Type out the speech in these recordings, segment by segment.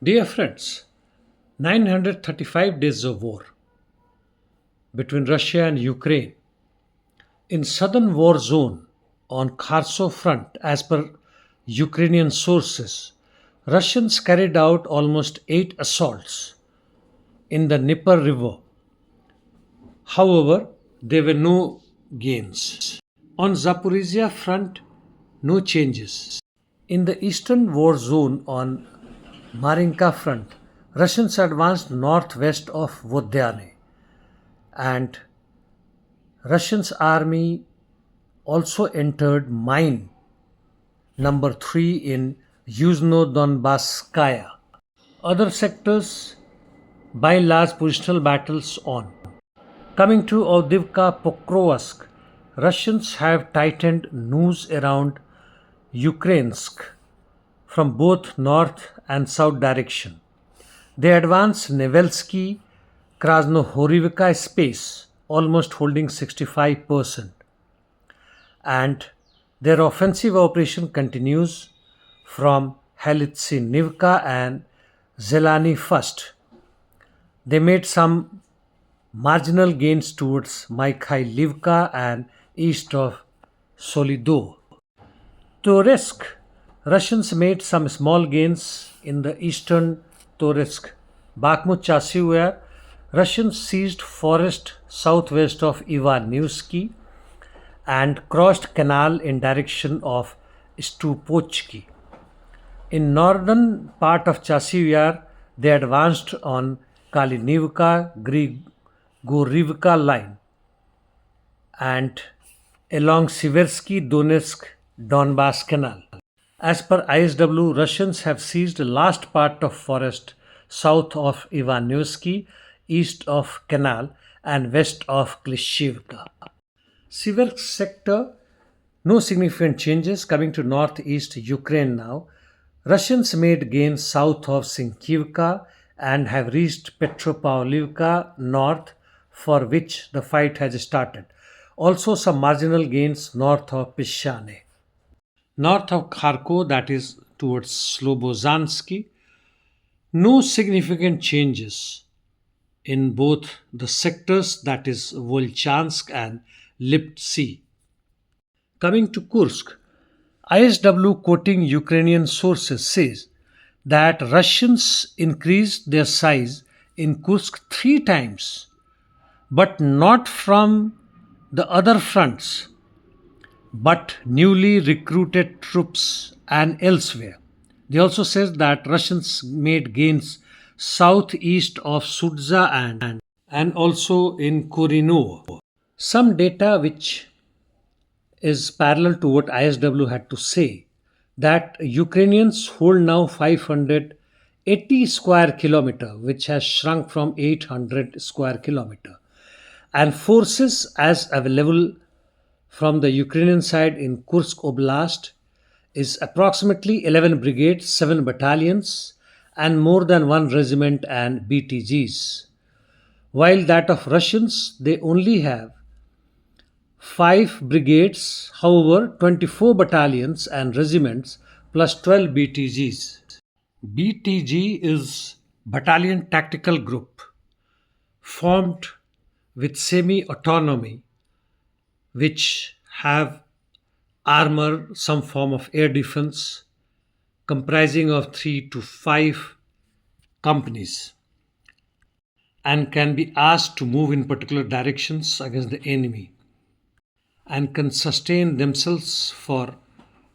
Dear friends, 935 days of war between Russia and Ukraine. In southern war zone on Kharkov front, as per Ukrainian sources, Russians carried out almost 8 assaults in the Dnieper River. However, there were no gains. On Zaporizhia front, no changes. In the eastern war zone on Marinka front, Russians advanced northwest of Volatile, and Russians army also entered mine number 3 in Yuzhno-Donbasskaya. Other sectors by and large positional battles on. Coming to Avdiivka-Pokrovsk, Russians have tightened noose around Ukrainsk from both north and south direction. They advance Nevelsky Krasnohorivka space, almost holding 65%, and their offensive operation continues from Halitsinivka and Zelany first. They made some marginal gains towards Mikhailivka and east of Solido. Toretsk, Russians made some small gains in the eastern Toretsk. Bakhmut Chasov, where Russians seized forest southwest of Ivanivsky and crossed canal in direction of Stupochki. In northern part of Chasov, they advanced on Kalinivka Grigorivka line and along Siversky Donetsk Donbass Canal. As per ISW, Russians have seized the last part of forest south of Ivanivsky, east of Canal, and west of Klishivka. Siversk sector, no significant changes. Coming to northeast Ukraine now, Russians made gains south of Sinkivka and have reached Petropavlivka north, for which the fight has started. Also some marginal gains north of Pishane. North of Kharkov, that is towards Slobozansky, no significant changes in both the sectors, that is Volchansk and Liptsy. Coming to Kursk, ISW quoting Ukrainian sources says that Russians increased their size in Kursk 3 times, but not from the other fronts, but newly recruited troops and elsewhere. They also says that Russians made gains southeast of Sudza and also in Korino. Some data which is parallel to what ISW had to say, that Ukrainians hold now 580 square kilometer, which has shrunk from 800 square kilometer, and forces as available from the Ukrainian side in Kursk Oblast is approximately 11 brigades, 7 battalions, and more than 1 regiment and BTGs. While that of Russians, they only have 5 brigades, however, 24 battalions and regiments plus 12 BTGs. BTG is Battalion Tactical Group, formed with semi-autonomy, which have armor, some form of air defense, comprising of 3 to 5 companies, and can be asked to move in particular directions against the enemy and can sustain themselves for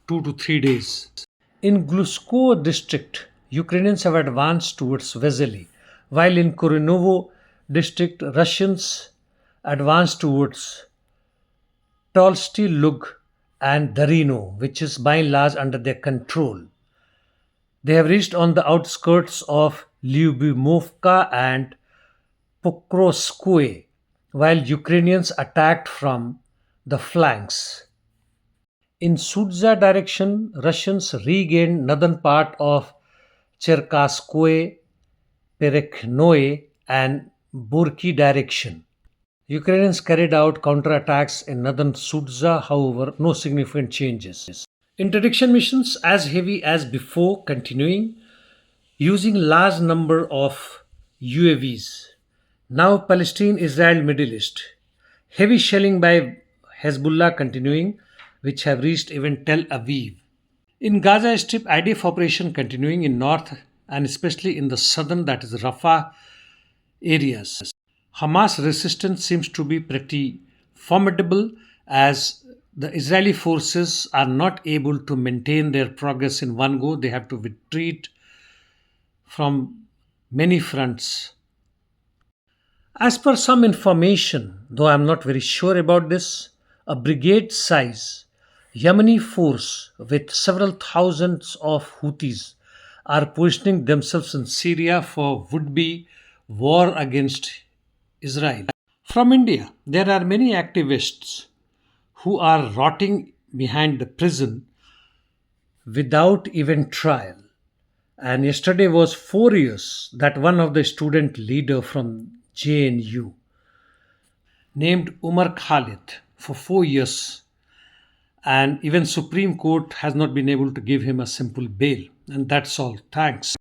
2 to 3 days. In Glusko district, Ukrainians have advanced towards Vesely, while in Korinovo district, Russians advanced towards Tolsty Lug and Darino, which is by and large under their control. They have reached on the outskirts of Lyubimovka and Pokrovskoe, while Ukrainians attacked from the flanks. In Sudza direction, Russians regained northern part of Cherkaskoe, Perekhnoe, and Burki direction. Ukrainians carried out counterattacks in northern Sudza, however, no significant changes. Interdiction missions as heavy as before continuing. using large number of UAVs. Now Palestine Israel Middle East. Heavy shelling by Hezbollah continuing, which have reached even Tel Aviv. In Gaza Strip, IDF operation continuing in north and especially in the southern, that is Rafah areas. Hamas resistance seems to be pretty formidable as the Israeli forces are not able to maintain their progress in one go. They have to retreat from many fronts. As per some information, though I am not very sure about this, a brigade size Yemeni force with several thousands of Houthis are positioning themselves in Syria for would be war against Israel. From India, there are many activists who are rotting behind the prison without even trial. And yesterday was 4 years that one of the student leader from JNU named Umar Khalid for 4 years, and even Supreme Court has not been able to give him a simple bail. And that's all. Thanks.